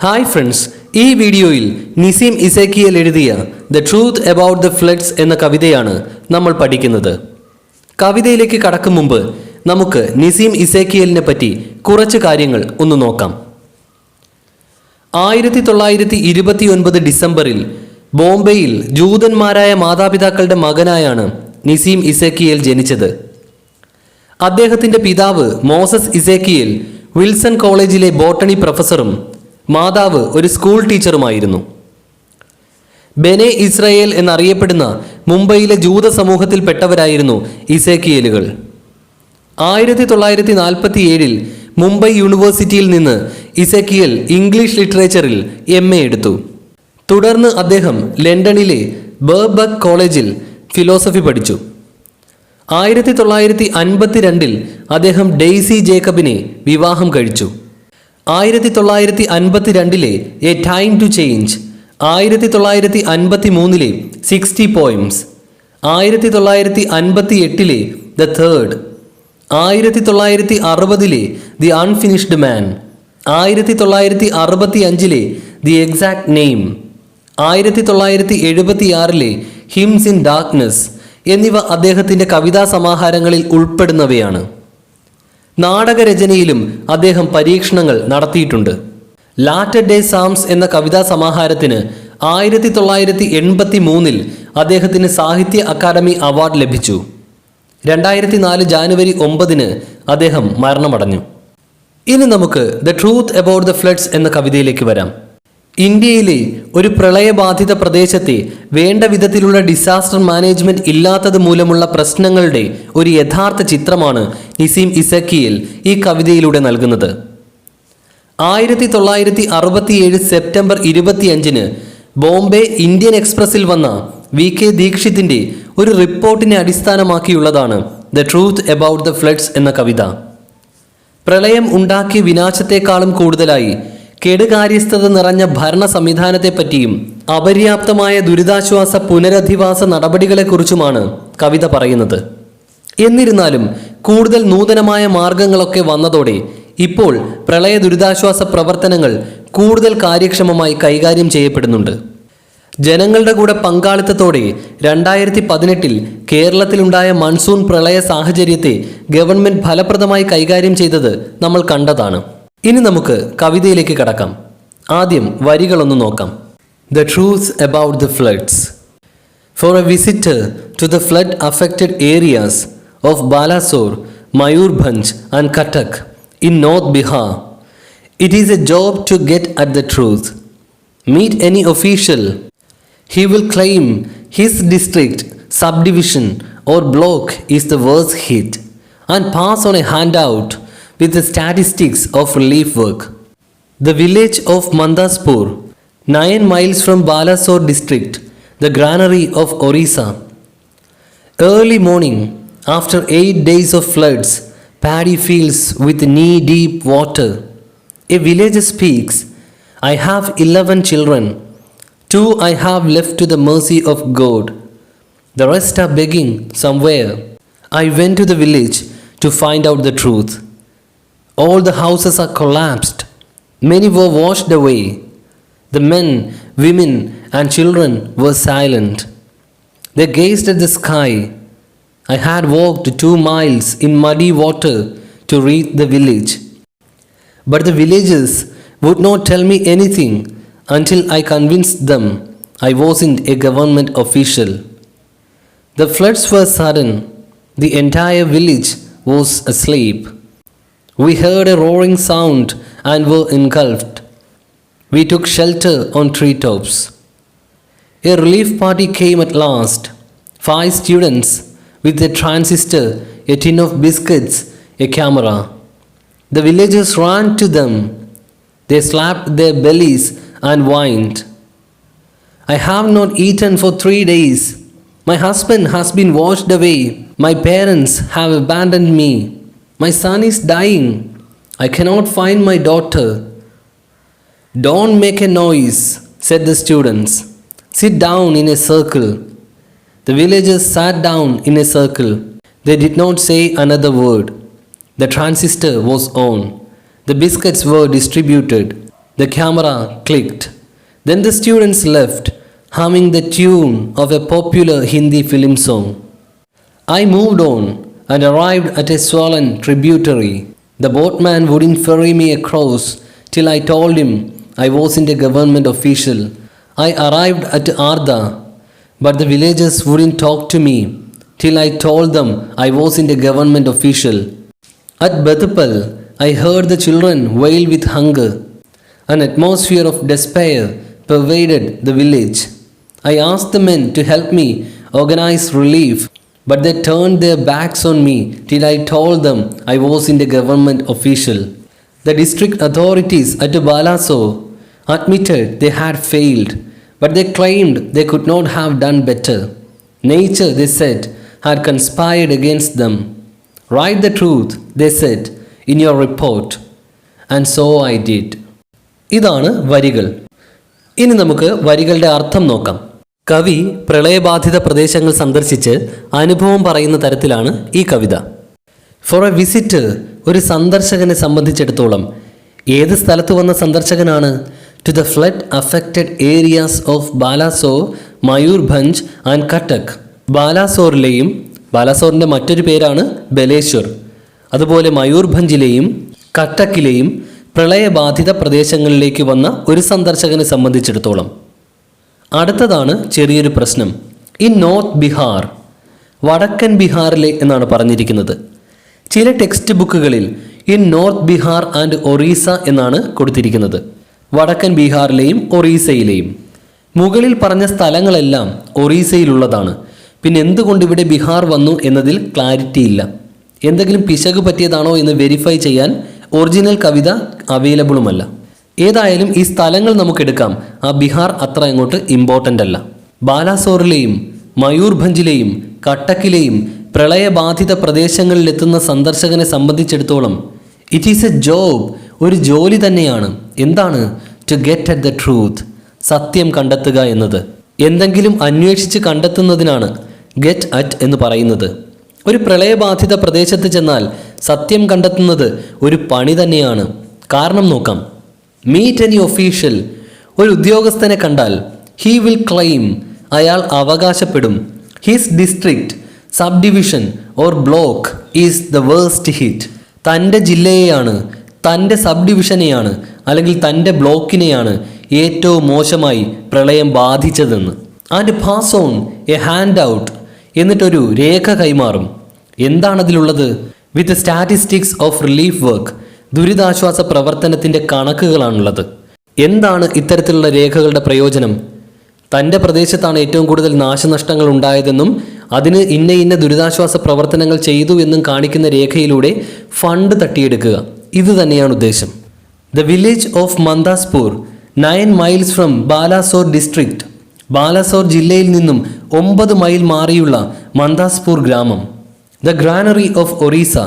Hi friends, ഈ വീഡിയോയിൽ നിസിം ഇസേക്കിയൽ എഴുതിയ the truth about the floods എന്ന കവിതയാണ് നമ്മൾ പഠിക്കുന്നത്. കവിതയിലേക്ക് കടക്കും മുമ്പ് നമുക്ക് നിസിം ഇസേക്കിയലിനെ പറ്റി കുറച്ച് കാര്യങ്ങൾ ഒന്ന് നോക്കാം. 1929 ഡിസംബറിൽ ബോംബെയിൽ ജൂതന്മാരായ മാതാപിതാക്കളുടെ മകനായാണ് നിസിം ഇസേക്കിയൽ ജനിച്ചത്. അദ്ദേഹത്തിൻ്റെ പിതാവ് മോസസ് ഇസേക്കിയൽ വിൽസൺ കോളേജിലെ ബോട്ടണി പ്രൊഫസറും മാതാവ് ഒരു സ്കൂൾ ടീച്ചറുമായിരുന്നു. ബെനെ ഇസ്രായേൽ എന്നറിയപ്പെടുന്ന മുംബൈയിലെ ജൂത സമൂഹത്തിൽപ്പെട്ടവരായിരുന്നു ഇസേക്കിയലുകൾ. 1947 മുംബൈ യൂണിവേഴ്സിറ്റിയിൽ നിന്ന് ഇസേക്കിയൽ ഇംഗ്ലീഷ് ലിറ്ററേച്ചറിൽ MA എടുത്തു. തുടർന്ന് അദ്ദേഹം ലണ്ടനിലെ ബർബക്ക് കോളേജിൽ ഫിലോസഫി പഠിച്ചു. 1952 അദ്ദേഹം ഡെയ്സി ജേക്കബിനെ വിവാഹം കഴിച്ചു. 1952 a time to change, 1953 60 poems, 1958 the third, 1960 the unfinished man, 1965 the exact name, 1976 hymns in darkness എന്നിവ അദ്ദേഹത്തിൻ്റെ കവിതാ സമാഹാരങ്ങളിൽ ഉൾപ്പെടുന്നവയാണ്. നാടകരചനയിലും അദ്ദേഹം പരീക്ഷണങ്ങൾ നടത്തിയിട്ടുണ്ട്. ലാറ്റർ ഡേ സാംസ് എന്ന കവിതാ സമാഹാരത്തിന് 1983 അദ്ദേഹത്തിന് സാഹിത്യ അക്കാദമി അവാർഡ് ലഭിച്ചു. 2004 ജാനുവരി 9 അദ്ദേഹം മരണമടഞ്ഞു. ഇനി നമുക്ക് the truth about the floods എന്ന കവിതയിലേക്ക് വരാം. ഇന്ത്യയിലെ ഒരു പ്രളയബാധിത പ്രദേശത്തെ വേണ്ട വിധത്തിലുള്ള ഡിസാസ്റ്റർ മാനേജ്മെൻറ്റ് ഇല്ലാത്തത് മൂലമുള്ള പ്രശ്നങ്ങളുടെ ഒരു യഥാർത്ഥ ചിത്രമാണ് നിസിം ഇസേക്കിയൽ ഈ കവിതയിലൂടെ നൽകുന്നത്. 1967 സെപ്റ്റംബർ 25 ബോംബെ ഇന്ത്യൻ എക്സ്പ്രസിൽ വന്ന VK ദീക്ഷിതിൻ്റെ ഒരു റിപ്പോർട്ടിനെ അടിസ്ഥാനമാക്കിയുള്ളതാണ് the truth about the floods എന്ന കവിത. പ്രളയം ഉണ്ടാക്കിയ വിനാശത്തെക്കാളും കൂടുതലായി കെടുകാര്യസ്ഥത നിറഞ്ഞ ഭരണ സംവിധാനത്തെപ്പറ്റിയും അപര്യാപ്തമായ ദുരിതാശ്വാസ പുനരധിവാസ നടപടികളെക്കുറിച്ചുമാണ് കവിത പറയുന്നത്. എന്നിരുന്നാലും കൂടുതൽ നൂതനമായ മാർഗങ്ങളൊക്കെ വന്നതോടെ ഇപ്പോൾ പ്രളയ ദുരിതാശ്വാസ പ്രവർത്തനങ്ങൾ കൂടുതൽ കാര്യക്ഷമമായി കൈകാര്യം ചെയ്യപ്പെടുന്നുണ്ട്. ജനങ്ങളുടെ കൂടെ പങ്കാളിത്തത്തോടെ 2018 കേരളത്തിലുണ്ടായ മൺസൂൺ പ്രളയ സാഹചര്യത്തെ ഗവൺമെൻറ് ഫലപ്രദമായി കൈകാര്യം ചെയ്തത് നമ്മൾ കണ്ടതാണ്. ഇനി നമുക്ക് കവിതയിലേക്ക് കടക്കാം. ആദ്യം വരികളൊന്ന് നോക്കാം. The truth about the floods. For a visitor to the flood affected areas of Balasore, Mayurbhanj and Cuttack in north Bihar, it is a job to get at the truth. Meet any official. He will claim his district, subdivision or block is the worst hit and pass on a handout with the statistics of relief work. The village of Mandaspur, 9 miles from Balasore district, the granary of Orissa. Early morning, after 8 days of floods, paddy fields with knee-deep water. A villager speaks, I have 11 children. 2 I have left to the mercy of God. The rest are begging somewhere. I went to the village to find out the truth. All the houses are collapsed. Many were washed away. The men, women, and children were silent. They gazed at the sky. I had walked 2 miles in muddy water to reach the village. But the villagers would not tell me anything until I convinced them I wasn't a government official. The floods were sudden. The entire village was asleep. We heard a roaring sound and were engulfed. We took shelter on treetops. A relief party came at last. 5 students with a transistor, a tin of biscuits, a camera. The villagers ran to them. They slapped their bellies and whined. I have not eaten for 3 days. My husband has been washed away. My parents have abandoned me. My son is dying. I cannot find my daughter. Don't make a noise, said the students. Sit down in a circle. The villagers sat down in a circle. They did not say another word. The transistor was on. The biscuits were distributed. The camera clicked. Then the students left, humming the tune of a popular Hindi film song. I moved on and arrived at a swollen tributary. The boatman wouldn't ferry me across till I told him I wasn't a government official. I arrived at Arda, but the villagers wouldn't talk to me till I told them I wasn't a government official. At Bathapal, I heard the children wail with hunger. An atmosphere of despair pervaded the village. I asked the men to help me organize relief, but they turned their backs on me till I told them I wasn't a government official. The district authorities at Balasore admitted they had failed, but they claimed they could not have done better. Nature, they said, had conspired against them. Write the truth, they said, in your report. And so I did. ഇതാണ് വരികൾ. ഇനി നമുക്ക് വരികളുടെ അർത്ഥം നോക്കാം. കവി പ്രളയബാധിത പ്രദേശങ്ങൾ സന്ദർശിച്ച് അനുഭവം പറയുന്ന തരത്തിലാണ് ഈ കവിത. ഫോർ എ വിസിറ്റർ, ഒരു സന്ദർശകനെ സംബന്ധിച്ചിടത്തോളം ഏത് സ്ഥലത്ത് വന്ന സന്ദർശകനാണ്? To the flood affected areas of Balasore, Mayurbhanj and Cuttack. ബാലാസോറിലെയും, ബാലാസോറിൻ്റെ മറ്റൊരു പേരാണ് ബലേശ്വർ, അതുപോലെ മയൂർഭഞ്ചിലെയും കട്ടക്കിലെയും പ്രളയബാധിത പ്രദേശങ്ങളിലേക്ക് വന്ന ഒരു സന്ദർശകനെ സംബന്ധിച്ചിടത്തോളം. അടുത്തതാണ് ചെറിയൊരു പ്രശ്നം. ഇൻ നോർത്ത് ബീഹാർ, വടക്കൻ ബീഹാറിലെ എന്നാണ് പറഞ്ഞിരിക്കുന്നത്. ചില ടെക്സ്റ്റ് ബുക്കുകളിൽ in north Bihar and Orissa എന്നാണ് കൊടുത്തിരിക്കുന്നത്. വടക്കൻ ബീഹാറിലെയും ഒറീസയിലെയും. മുകളിൽ പറഞ്ഞ സ്ഥലങ്ങളെല്ലാം ഒറീസയിലുള്ളതാണ്. പിന്നെ എന്തുകൊണ്ട് ഇവിടെ ബീഹാർ വന്നു എന്നതിൽ ക്ലാരിറ്റി ഇല്ല. എന്തെങ്കിലും പിശക് പറ്റിയതാണോ എന്ന് വെരിഫൈ ചെയ്യാൻ ഒറിജിനൽ കവിത അവൈലബിളുമല്ല. ഏതായാലും ഈ സ്ഥലങ്ങൾ നമുക്കെടുക്കാം. ആ ബീഹാർ അത്ര അങ്ങോട്ട് ഇമ്പോർട്ടൻ്റ് അല്ല. ബാലാസോറിലെയും മയൂർഭഞ്ചിലെയും കട്ടക്കിലെയും പ്രളയബാധിത പ്രദേശങ്ങളിലെത്തുന്ന സന്ദർശകനെ സംബന്ധിച്ചിടത്തോളം ഇറ്റ് ഈസ് എ ജോബ്, ഒരു ജോലി തന്നെയാണ്. എന്താണ്? To get at the truth, സത്യം കണ്ടെത്തുക എന്നത്. എന്തെങ്കിലും അന്വേഷിച്ച് കണ്ടെത്തുന്നതിനാണ് ഗെറ്റ് അറ്റ് എന്ന് പറയുന്നത്. ഒരു പ്രളയബാധിത പ്രദേശത്ത് ചെന്നാൽ സത്യം കണ്ടെത്തുന്നത് ഒരു പണി തന്നെയാണ്. കാരണം നോക്കാം. മീറ്റ് എനി ഒഫീഷ്യൽ, ഒരു ഉദ്യോഗസ്ഥനെ കണ്ടാൽ ഹീ വിൽ ക്ലെയിം, അയാൾ അവകാശപ്പെടും. His district, subdivision or block is the worst hit. തൻ്റെ ജില്ലയെയാണ്, തൻ്റെ സബ് ഡിവിഷനെയാണ് അല്ലെങ്കിൽ തൻ്റെ ബ്ലോക്കിനെയാണ് ഏറ്റവും മോശമായി പ്രളയം ബാധിച്ചതെന്ന്. And pass on a handout, എന്നിട്ടൊരു രേഖ കൈമാറും. എന്താണതിലുള്ളത്? With statistics of relief work, ദുരിതാശ്വാസ പ്രവർത്തനത്തിൻ്റെ കണക്കുകളാണുള്ളത്. എന്താണ് ഇത്തരത്തിലുള്ള രേഖകളുടെ പ്രയോജനം? തൻ്റെ പ്രദേശത്താണ് ഏറ്റവും കൂടുതൽ നാശനഷ്ടങ്ങൾ ഉണ്ടായതെന്നും അതിന് ഇന്ന ദുരിതാശ്വാസ പ്രവർത്തനങ്ങൾ ചെയ്തു എന്നും കാണിക്കുന്ന രേഖയിലൂടെ ഫണ്ട് തട്ടിയെടുക്കുക. ഇത് തന്നെയാണ് ഉദ്ദേശം. The village of Mandaspur, 9 miles from Balasore district. Balasore ജില്ലയിൽ നിന്നും 9 മൈൽ മാറിയുള്ള മന്ദാസ്പൂർ ഗ്രാമം. ദ ഗ്രാനറി ഓഫ് ഒറീസ,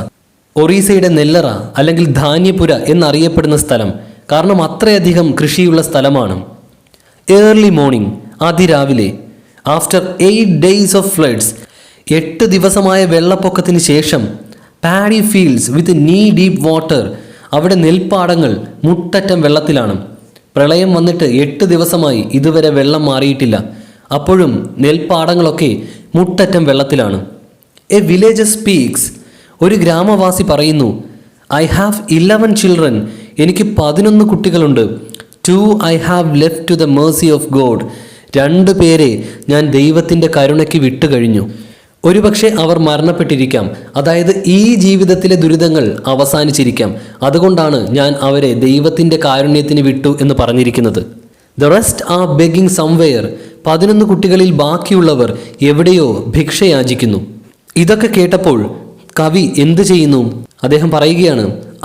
ഒറീസയുടെ നെല്ലറ അല്ലെങ്കിൽ ധാന്യപുര എന്നറിയപ്പെടുന്ന സ്ഥലം. കാരണം അത്രയധികം കൃഷിയുള്ള സ്ഥലമാണ്. ഏർലി മോർണിംഗ്, അതിരാവിലെ. ആഫ്റ്റർ 8 ഡേയ്സ് ഓഫ് ഫ്ലഡ്സ്, 8 ദിവസമായ വെള്ളപ്പൊക്കത്തിന് ശേഷം. പാഡി ഫീൽഡ്സ് വിത്ത് നീ ഡീപ്പ് വാട്ടർ, അവിടെ നെൽപ്പാടങ്ങൾ മുട്ടറ്റം വെള്ളത്തിലാണ്. പ്രളയം വന്നിട്ട് 8 ദിവസമായി ഇതുവരെ വെള്ളം മാറിയിട്ടില്ല. അപ്പോഴും നെൽപ്പാടങ്ങളൊക്കെ മുട്ടറ്റം വെള്ളത്തിലാണ്. എ വില്ലേജർ സ്പീക്സ്, ഒരു ഗ്രാമവാസി പറയുന്നു. ഐ ഹാവ് 11 ചിൽഡ്രൻ, എനിക്ക് 11 കുട്ടികളുണ്ട്. 2 I have left to the mercy of God, 2 പേരെ ഞാൻ ദൈവത്തിൻ്റെ കരുണയ്ക്ക് വിട്ടുകഴിഞ്ഞു. ഒരുപക്ഷെ അവർ മരണപ്പെട്ടിരിക്കാം, അതായത് ഈ ജീവിതത്തിലെ ദുരിതങ്ങൾ അവസാനിച്ചിരിക്കാം. അതുകൊണ്ടാണ് ഞാൻ അവരെ ദൈവത്തിൻ്റെ കാരുണ്യത്തിന് വിട്ടു എന്ന് പറഞ്ഞിരിക്കുന്നത്. The rest are begging somewhere, 11 കുട്ടികളിൽ ബാക്കിയുള്ളവർ എവിടെയോ ഭിക്ഷയാചിക്കുന്നു. ഇതൊക്കെ കേട്ടപ്പോൾ കവി എന്തു ചെയ്യുന്നു? അദ്ദേഹം പറയുകയാണ്,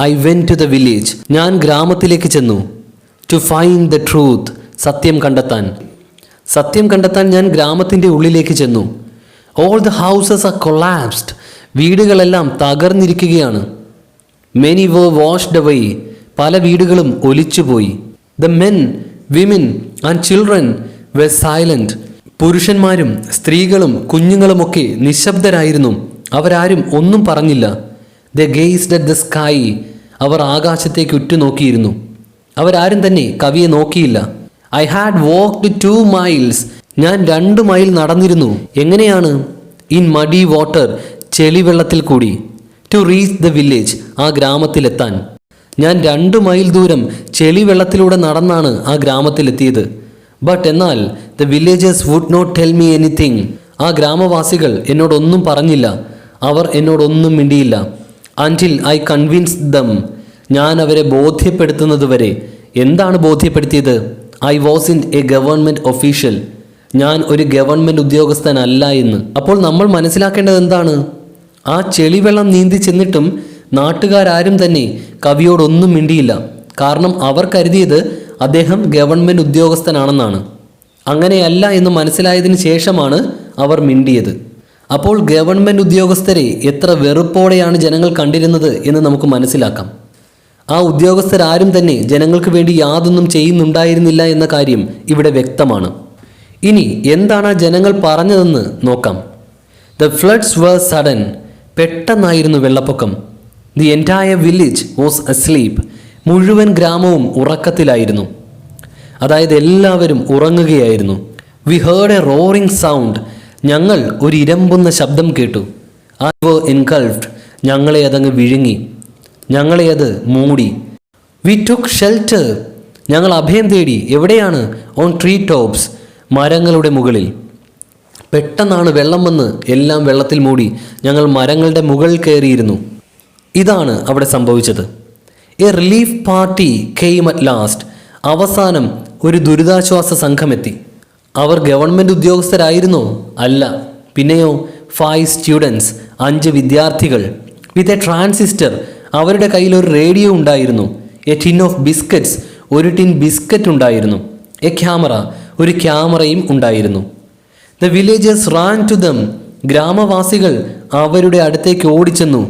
I went to the village, ഞാൻ ഗ്രാമത്തിലേക്ക് ചെന്നു. ടു ഫൈൻഡ് ദ ട്രൂത്ത്, സത്യം കണ്ടെത്താൻ. സത്യം കണ്ടെത്താൻ ഞാൻ ഗ്രാമത്തിൻ്റെ ഉള്ളിലേക്ക് ചെന്നു. All the houses are collapsed, വീടുകളെല്ലാം തകർന്നിരിക്കുകയാണ്. മെനി വർ വാഷ്ഡ് അവേ, പല വീടുകളും ഒലിച്ചുപോയി. The men, women and children were silent, പുരുഷന്മാരും സ്ത്രീകളും കുഞ്ഞുങ്ങളുമൊക്കെ നിശബ്ദരായിരുന്നു. അവരാരും ഒന്നും പറഞ്ഞില്ല. They gazed at the sky, അവർ ആകാശത്തേക്ക് ഉറ്റുനോക്കിയിരുന്നു. അവരാരും തന്നെ കവിയെ നോക്കിയില്ല. I had walked 2 miles. ഞാൻ 2 മൈൽ നടന്നിരുന്നു. എങ്ങനെയാണ്? ഇൻ മഡി വാട്ടർ, ചെളിവെള്ളത്തിൽ കൂടി. ടു റീച്ച് ദ വില്ലേജ്, ആ ഗ്രാമത്തിലെത്താൻ. ഞാൻ 2 മൈൽ ദൂരം ചെളിവെള്ളത്തിലൂടെ നടന്നാണ് ആ ഗ്രാമത്തിലെത്തിയത്. ബട്ട് എന്നാൽ the villagers would not tell me anything. ആ ഗ്രാമവാസികൾ എന്നോടൊന്നും പറഞ്ഞില്ല. അവർ എന്നോടൊന്നും മിണ്ടിയില്ല. Until I convinced them. ഞാൻ അവരെ ബോധ്യപ്പെടുത്തുന്നത് വരെ. എന്താണ് ബോധ്യപ്പെടുത്തിയത്? I was in a government official. ഞാൻ ഒരു ഗവൺമെൻറ് ഉദ്യോഗസ്ഥനല്ല എന്ന്. അപ്പോൾ നമ്മൾ മനസ്സിലാക്കേണ്ടത് എന്താണ്? ആ ചെളിവെള്ളം നീന്തി ചെന്നിട്ടും നാട്ടുകാരും തന്നെ കവിയോടൊന്നും മിണ്ടിയില്ല. കാരണം അവർ കരുതിയത് അദ്ദേഹം ഗവൺമെൻറ് ഉദ്യോഗസ്ഥനാണെന്നാണ്. അങ്ങനെയല്ല എന്ന് മനസ്സിലായതിനു ശേഷമാണ് അവർ മിണ്ടിയത്. അപ്പോൾ ഗവൺമെൻറ് ഉദ്യോഗസ്ഥരെ എത്ര വെറുപ്പോടെയാണ് ജനങ്ങൾ കണ്ടിരുന്നത് എന്ന് നമുക്ക് മനസ്സിലാക്കാം. ആ ഉദ്യോഗസ്ഥരാരും തന്നെ ജനങ്ങൾക്ക് വേണ്ടി യാതൊന്നും ചെയ്യുന്നുണ്ടായിരുന്നില്ല എന്ന കാര്യം ഇവിടെ വ്യക്തമാണ്. ഇനി എന്താണ് ആ ജനങ്ങൾ പറഞ്ഞതെന്ന് നോക്കാം. The floods were sudden. പെട്ടെന്നായിരുന്നു വെള്ളപ്പൊക്കം. The entire village was asleep. മുഴുവൻ ഗ്രാമവും ഉറക്കത്തിലായിരുന്നു. അതായത് എല്ലാവരും ഉറങ്ങുകയായിരുന്നു. We heard a roaring sound. ഞങ്ങൾ ഒരു ഇരമ്പുന്ന ശബ്ദം കേട്ടു. I were engulfed. ഞങ്ങളെ അതങ്ങ് വിഴുങ്ങി. ഞങ്ങളെ അത് മൂടി. We took shelter. ഞങ്ങൾ അഭയം തേടി. എവിടെയാണ്? ഓൺ ട്രീ ടോപ്സ്, മരങ്ങളുടെ മുകളിൽ. പെട്ടെന്നാണ് വെള്ളം വന്ന് എല്ലാം വെള്ളത്തിൽ മൂടി. ഞങ്ങൾ മരങ്ങളുടെ മുകളിൽ കയറിയിരുന്നു. ഇതാണ് അവിടെ സംഭവിച്ചത്. A relief party came at last. അവസാനം ഒരു ദുരിതാശ്വാസ സംഘമെത്തി. അവർ ഗവൺമെൻറ് ഉദ്യോഗസ്ഥരായിരുന്നോ? അല്ല. പിന്നെയോ? 5 സ്റ്റുഡൻസ്, 5 വിദ്യാർത്ഥികൾ. With a transistor. അവരുടെ കയ്യിൽ ഒരു റേഡിയോ ഉണ്ടായിരുന്നു. A tin of biscuits. ഒരു ടിൻ ബിസ്ക്കറ്റ് ഉണ്ടായിരുന്നു. A camera. ഒരു ക്യാമറയും ഉണ്ടായിരുന്നു. The villagers ran to them. ഗ്രാമവാസികൾ അവരുടെ അടുത്തേക്ക് ഓടിച്ചെന്നു.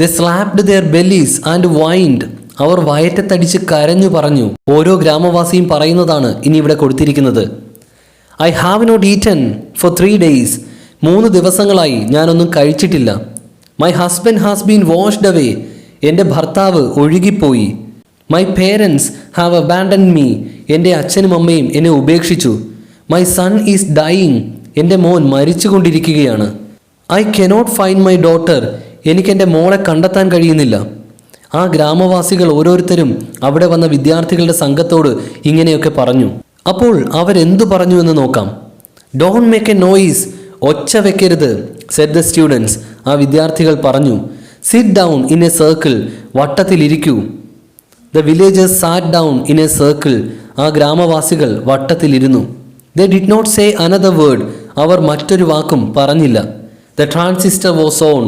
They slapped their bellies and wailed. അവർ വയറ്റത്തടിച്ച് കരഞ്ഞു പറഞ്ഞു. ഓരോ ഗ്രാമവാസിയും പറയുന്നതാണ് ഇനി ഇവിടെ കൊടുത്തിരിക്കുന്നത്. I have not eaten for 3 days. 3 ദിവസങ്ങളായി ഞാനൊന്നും കഴിച്ചിട്ടില്ല. My husband has been washed away. എൻ്റെ ഭർത്താവ് ഒഴുകിപ്പോയി. My parents have abandoned me. എൻ്റെ അച്ഛനും അമ്മയും എന്നെ ഉപേക്ഷിച്ചു. My son is dying. എൻ്റെ മോൻ മരിച്ചുകൊണ്ടിരിക്കുകയാണ്. I cannot find my daughter. എനിക്കെൻ്റെ മോളെ കണ്ടെത്താൻ കഴിയുന്നില്ല. ആ ഗ്രാമവാസികൾ ഓരോരുത്തരും അവിടെ വന്ന വിദ്യാർത്ഥികളുടെ സംഘത്തോട് ഇങ്ങനെയൊക്കെ പറഞ്ഞു. അപ്പോൾ അവരെന്തു പറഞ്ഞു എന്ന് നോക്കാം. Don't make a noise. ഒച്ച വെക്കരുത്. Said the students. ആ വിദ്യാർത്ഥികൾ പറഞ്ഞു. Sit down in a circle. വട്ടത്തിലിരിക്കൂ. The villagers sat down in a circle. ആ ഗ്രാമവാസികൾ വട്ടത്തിലിരുന്നു. They did not say another word. അവർ മറ്റൊരു വാക്കും പറഞ്ഞില്ല. The transistor was on.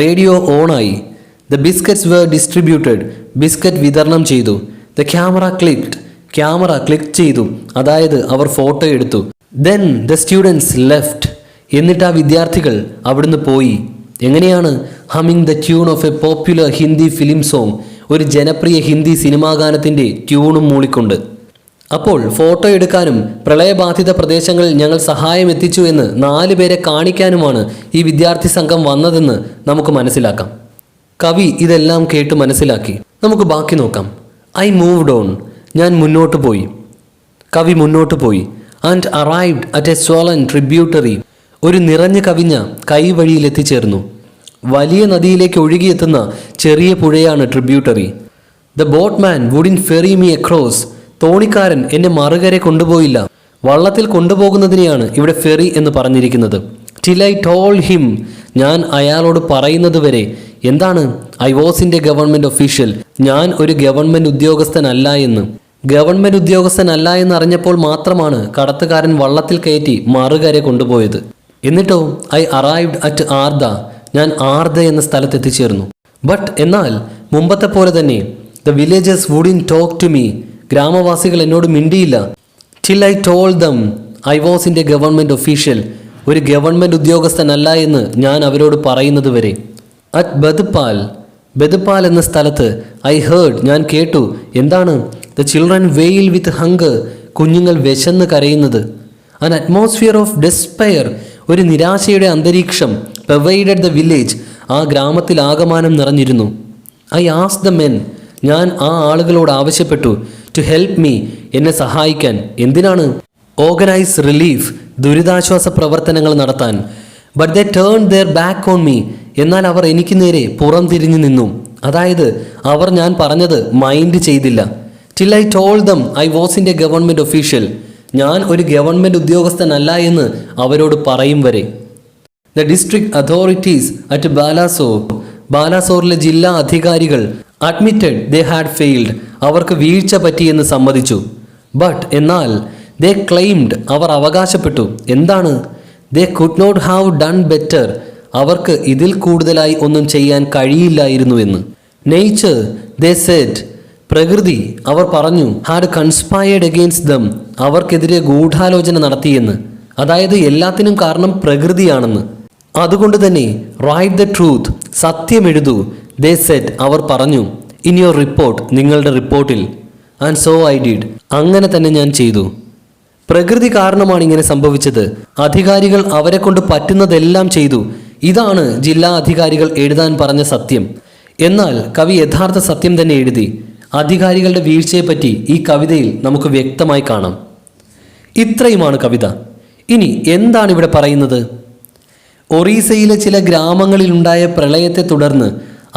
Radio ഓണായി. The biscuits were distributed. Biscuit വിതരണം ചെയ്തു. The camera clicked. Camera click ചെയ്തു. അതായത് അവർ ഫോട്ടോ എടുത്തു. Then the students left. എന്നിട്ട് ആ വിദ്യാർത്ഥികൾ അവിടുന്ന് പോയി. എങ്ങനെയാണ്? Humming the tune of A popular Hindi film song. ഒരു ജനപ്രിയ ഹിന്ദി സിനിമാ ഗാനത്തിൻ്റെ ട്യൂണും മൂളിക്കൊണ്ട്. അപ്പോൾ ഫോട്ടോ എടുക്കാനും പ്രളയബാധിത പ്രദേശങ്ങളിൽ ഞങ്ങൾ സഹായം എത്തിച്ചു എന്ന് 4 പേരെ കാണിക്കാനുമാണ് ഈ വിദ്യാർത്ഥി സംഘം വന്നതെന്ന് നമുക്ക് മനസ്സിലാക്കാം. കവി ഇതെല്ലാം കേട്ട് മനസ്സിലാക്കി. നമുക്ക് ബാക്കി നോക്കാം. I moved on. ഞാൻ മുന്നോട്ട് പോയി. കവി മുന്നോട്ട് പോയി. And arrived at A swollen tributary. ഒരു നിറഞ്ഞു കവിഞ്ഞ കൈവഴിയിൽ എത്തിച്ചേർന്നു. വലിയ നദിയിലേക്ക് ഒഴുകിയെത്തുന്ന ചെറിയ പുഴയാണ് tributary. The boatman wouldn't ferry me across. തോണിക്കാരൻ എന്നെ മറുകരെ കൊണ്ടുപോയില്ല. വള്ളത്തിൽ കൊണ്ടുപോകുന്നതിനെയാണ് ഇവിടെ ഫെറി എന്ന് പറഞ്ഞിരിക്കുന്നത്. Till I told him. ഞാൻ അയാളോട് പറയുന്നത് വരെ. എന്താണ്? I was in a government official. ഞാൻ ഒരു ഗവൺമെൻറ് ഉദ്യോഗസ്ഥനല്ല എന്ന്. ഗവൺമെൻറ് ഉദ്യോഗസ്ഥനല്ല എന്നറിഞ്ഞപ്പോൾ മാത്രമാണ് കടത്തുകാരൻ വള്ളത്തിൽ കയറ്റി മറുകരെ കൊണ്ടുപോയത്. എന്നിട്ടോ? I arrived at Arda. ഞാൻ ആർദ എന്ന സ്ഥലത്ത് എത്തിച്ചേർന്നു. ബട്ട് എന്നാൽ മുമ്പത്തെ പോലെ തന്നെ the villagers wouldn't talk to me. ഗ്രാമവാസികൾ എന്നോട് മിണ്ടിയില്ല. Till I told them I was in a government official. ഒരു ഗവൺമെൻറ് ഉദ്യോഗസ്ഥനല്ല എന്ന് ഞാൻ അവരോട് പറയുന്നത് വരെ. അറ്റ് ബദ്പാൽ. ബദ്പാൽ എന്ന സ്ഥലത്ത് ഐ ഹേർഡ്. ഞാൻ കേട്ടു. എന്താണ്? ദ ചിൽഡ്രൻ വെയിൽ വിത്ത് ഹങ്കർ. കുഞ്ഞുങ്ങൾ വിശന്ന് കരയുന്നത്. An atmosphere of despair. ഒരു നിരാശയുടെ അന്തരീക്ഷം പെർവൈഡഡ് ദ വില്ലേജ്. ആ ഗ്രാമത്തിൽ ആകമാനം നിറഞ്ഞിരുന്നു. I asked the men. ഞാൻ ആ ആളുകളോട് ആവശ്യപ്പെട്ടു. ടു ഹെൽപ്പ് മീ, എന്നെ സഹായിക്കാൻ. എന്തിനാണ്? ഓർഗനൈസ് റിലീഫ്, ദുരിതാശ്വാസ പ്രവർത്തനങ്ങൾ നടത്താൻ. But they turn their back on me, എന്നാൽ അവർ എനിക്ക് നേരെ പുറം തിരിഞ്ഞു നിന്നു. അതായത് അവർ ഞാൻ പറഞ്ഞത് മൈൻഡ് ചെയ്തില്ല. Till I told them I was in a government official, ഞാൻ ഒരു ഗവൺമെൻറ് ഉദ്യോഗസ്ഥനല്ല എന്ന് അവരോട് പറയും വരെ. ദ ഡിസ്ട്രിക്ട് അതോറിറ്റീസ് അറ്റ് ബാലാസോറിലെ ജില്ലാ അധികാരികൾ അഡ്മിറ്റഡ് ദേ ഹാഡ് ഫെയിൽഡ്, അവർക്ക് വീഴ്ച പറ്റിയെന്ന് സമ്മതിച്ചു. ബട്ട് എന്നാൽ ദേ ക്ലെയിംഡ്, അവർ അവകാശപ്പെട്ടു. എന്താണ്? They could not have done better, അവർക്ക് ഇതിൽ കൂടുതലായി ഒന്നും ചെയ്യാൻ കഴിയില്ലായിരുന്നു എന്ന്. നേച്ചർ ദേ സെഡ്, പ്രകൃതി അവർ പറഞ്ഞു, ഹാഡ് കൺസ്പയർഡ് അഗെയിൻസ്റ്റ് ദം, അവർക്കെതിരെ ഗൂഢാലോചന നടത്തിയെന്ന്. അതായത് എല്ലാത്തിനും കാരണം പ്രകൃതിയാണെന്ന്. അതുകൊണ്ട് തന്നെ റൈറ്റ് ദ ട്രൂത്ത്, സത്യം എഴുതൂ. ദേ സെഡ്, അവർ പറഞ്ഞു, ഇൻ യുവർ റിപ്പോർട്ട്, നിങ്ങളുടെ റിപ്പോർട്ടിൽ. ആൻഡ് സോ ഐ ഡിഡ്, അങ്ങനെ തന്നെ ഞാൻ ചെയ്തു. പ്രകൃതി കാരണമാണ് ഇങ്ങനെ സംഭവിച്ചത്. അധികാരികൾ അവരെ കൊണ്ട് പറ്റുന്നതെല്ലാം ചെയ്തു. ഇതാണ് ജില്ലാ അധികാരികൾ എഴുതാൻ പറഞ്ഞ സത്യം. എന്നാൽ കവി യഥാർത്ഥ സത്യം തന്നെ എഴുതി. അധികാരികളുടെ വീഴ്ചയെപ്പറ്റി ഈ കവിതയിൽ നമുക്ക് വ്യക്തമായി കാണാം. ഇത്രയുമാണ് കവിത. ഇനി എന്താണ് ഇവിടെ പറയുന്നത്? ഒറീസയിലെ ചില ഗ്രാമങ്ങളിലുണ്ടായ പ്രളയത്തെ തുടർന്ന്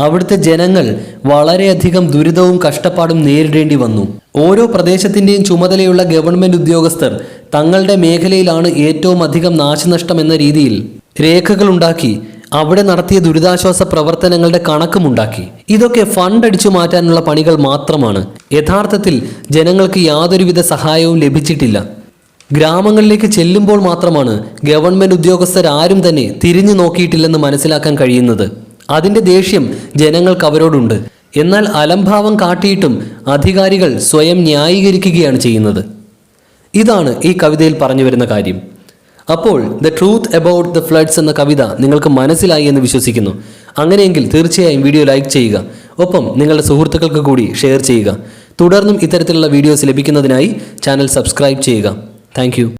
അവിടുത്തെ ജനങ്ങൾ വളരെയധികം ദുരിതവും കഷ്ടപ്പാടും നേരിടേണ്ടി വന്നു. ഓരോ പ്രദേശത്തിൻ്റെയും ചുമതലയുള്ള ഗവൺമെൻറ് ഉദ്യോഗസ്ഥർ തങ്ങളുടെ മേഖലയിലാണ് ഏറ്റവും അധികം നാശനഷ്ടം എന്ന രീതിയിൽ രേഖകളുണ്ടാക്കി അവിടെ നടത്തിയ ദുരിതാശ്വാസ പ്രവർത്തനങ്ങളുടെ കണക്കുമുണ്ടാക്കി. ഇതൊക്കെ ഫണ്ട് അടിച്ചു മാറ്റാനുള്ള പണികൾ മാത്രമാണ്. യഥാർത്ഥത്തിൽ ജനങ്ങൾക്ക് യാതൊരുവിധ സഹായവും ലഭിച്ചിട്ടില്ല. ഗ്രാമങ്ങളിലേക്ക് ചെല്ലുമ്പോൾ മാത്രമാണ് ഗവൺമെൻറ് ഉദ്യോഗസ്ഥരാരും തന്നെ തിരിഞ്ഞു നോക്കിയിട്ടില്ലെന്ന് മനസ്സിലാക്കാൻ കഴിയുന്നത്. അതിൻ്റെ ദേഷ്യം ജനങ്ങൾക്ക് അവരോടുണ്ട്. എന്നാൽ അലംഭാവം കാട്ടിയിട്ടും അധികാരികൾ സ്വയം ന്യായീകരിക്കുകയാണ് ചെയ്യുന്നത്. ഇതാണ് ഈ കവിതയിൽ പറഞ്ഞു വരുന്ന കാര്യം. അപ്പോൾ the truth about the floods എന്ന കവിത നിങ്ങൾക്ക് മനസ്സിലായി എന്ന് വിശ്വസിക്കുന്നു. അങ്ങനെയെങ്കിൽ തീർച്ചയായും വീഡിയോ ലൈക്ക് ചെയ്യുക. ഒപ്പം നിങ്ങളുടെ സുഹൃത്തുക്കൾക്ക് കൂടി ഷെയർ ചെയ്യുക. തുടർന്നും ഇത്തരത്തിലുള്ള വീഡിയോസ് ലഭിക്കുന്നതിനായി ചാനൽ സബ്സ്ക്രൈബ് ചെയ്യുക. താങ്ക്